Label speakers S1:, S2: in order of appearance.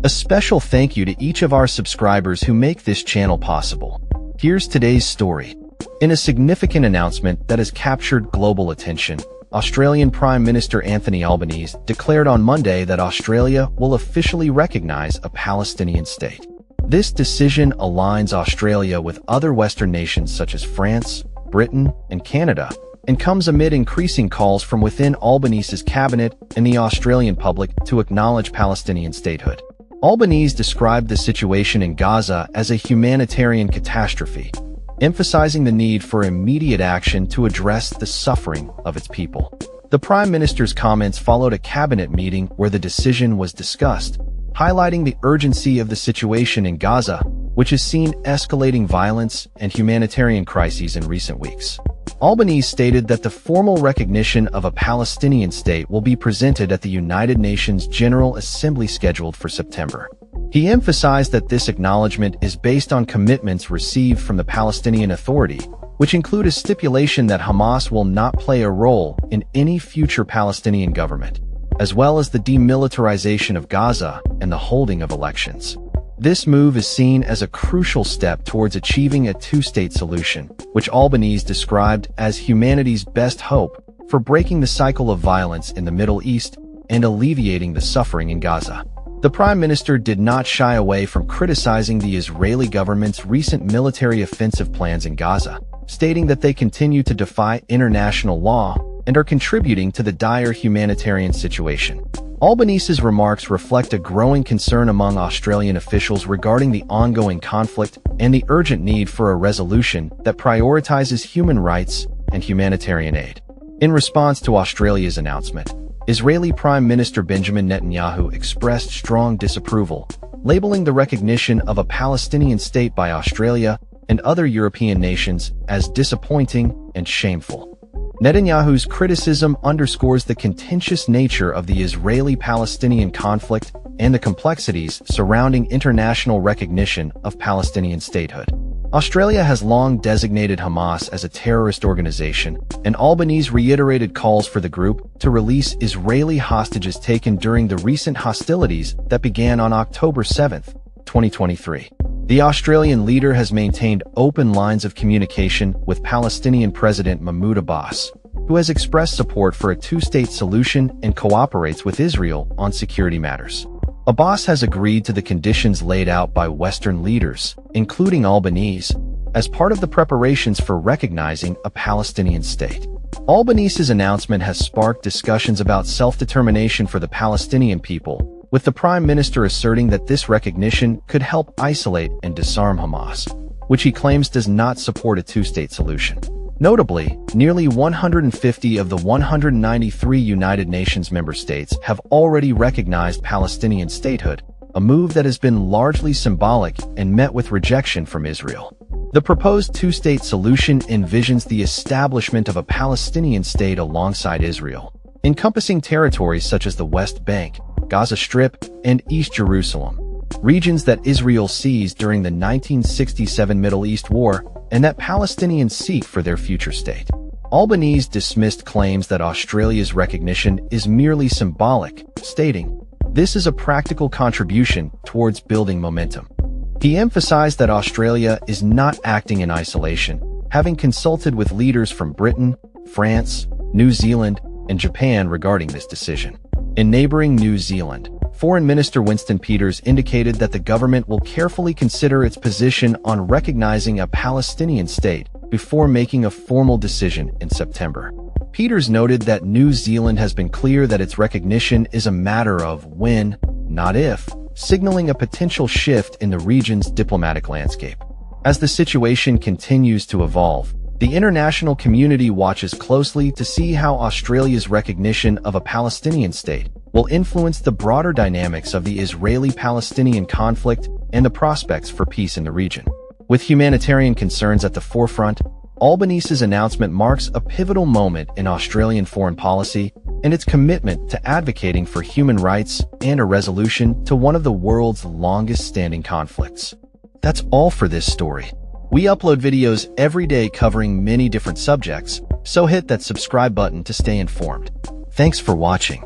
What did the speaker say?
S1: A special thank you to each of our subscribers who make this channel possible. Here's today's story. In a significant announcement that has captured global attention, Australian Prime Minister Anthony Albanese declared on Monday that Australia will officially recognize a Palestinian state. This decision aligns Australia with other Western nations such as France, Britain, and Canada, and comes amid increasing calls from within Albanese's cabinet and the Australian public to acknowledge Palestinian statehood. Albanese described the situation in Gaza as a humanitarian catastrophe, emphasizing the need for immediate action to address the suffering of its people. The Prime Minister's comments followed a cabinet meeting where the decision was discussed, highlighting the urgency of the situation in Gaza, which has seen escalating violence and humanitarian crises in recent weeks. Albanese stated that the formal recognition of a Palestinian state will be presented at the United Nations General Assembly scheduled for September. He emphasized that this acknowledgement is based on commitments received from the Palestinian Authority, which include a stipulation that Hamas will not play a role in any future Palestinian government, as well as the demilitarization of Gaza and the holding of elections. This move is seen as a crucial step towards achieving a two-state solution, which Albanese described as humanity's best hope for breaking the cycle of violence in the Middle East and alleviating the suffering in Gaza. The Prime Minister did not shy away from criticizing the Israeli government's recent military offensive plans in Gaza, stating that they continue to defy international law and are contributing to the dire humanitarian situation. Albanese's remarks reflect a growing concern among Australian officials regarding the ongoing conflict and the urgent need for a resolution that prioritizes human rights and humanitarian aid. In response to Australia's announcement, Israeli Prime Minister Benjamin Netanyahu expressed strong disapproval, labeling the recognition of a Palestinian state by Australia and other European nations as disappointing and shameful. Netanyahu's criticism underscores the contentious nature of the Israeli-Palestinian conflict and the complexities surrounding international recognition of Palestinian statehood. Australia has long designated Hamas as a terrorist organization, and Albanese reiterated calls for the group to release Israeli hostages taken during the recent hostilities that began on October 7, 2023. The Australian leader has maintained open lines of communication with Palestinian President Mahmoud Abbas, who has expressed support for a two-state solution and cooperates with Israel on security matters. Abbas has agreed to the conditions laid out by Western leaders, including Albanese, as part of the preparations for recognizing a Palestinian state. Albanese's announcement has sparked discussions about self-determination for the Palestinian people, with the Prime Minister asserting that this recognition could help isolate and disarm Hamas, which he claims does not support a two-state solution. Notably, nearly 150 of the 193 United Nations member states have already recognized Palestinian statehood, a move that has been largely symbolic and met with rejection from Israel. The proposed two-state solution envisions the establishment of a Palestinian state alongside Israel, encompassing territories such as the West Bank, Gaza Strip, and East Jerusalem, regions that Israel seized during the 1967 Middle East War and that Palestinians seek for their future state. Albanese dismissed claims that Australia's recognition is merely symbolic, stating, "This is a practical contribution towards building momentum." He emphasized that Australia is not acting in isolation, having consulted with leaders from Britain, France, New Zealand, and Japan regarding this decision. In neighboring New Zealand, Foreign Minister Winston Peters indicated that the government will carefully consider its position on recognizing a Palestinian state before making a formal decision in September. Peters noted that New Zealand has been clear that its recognition is a matter of when, not if, signaling a potential shift in the region's diplomatic landscape. As the situation continues to evolve, the international community watches closely to see how Australia's recognition of a Palestinian state will influence the broader dynamics of the Israeli-Palestinian conflict and the prospects for peace in the region. With humanitarian concerns at the forefront, Albanese's announcement marks a pivotal moment in Australian foreign policy and its commitment to advocating for human rights and a resolution to one of the world's longest-standing conflicts. That's all for this story. We upload videos every day covering many different subjects, so hit that subscribe button to stay informed. Thanks for watching.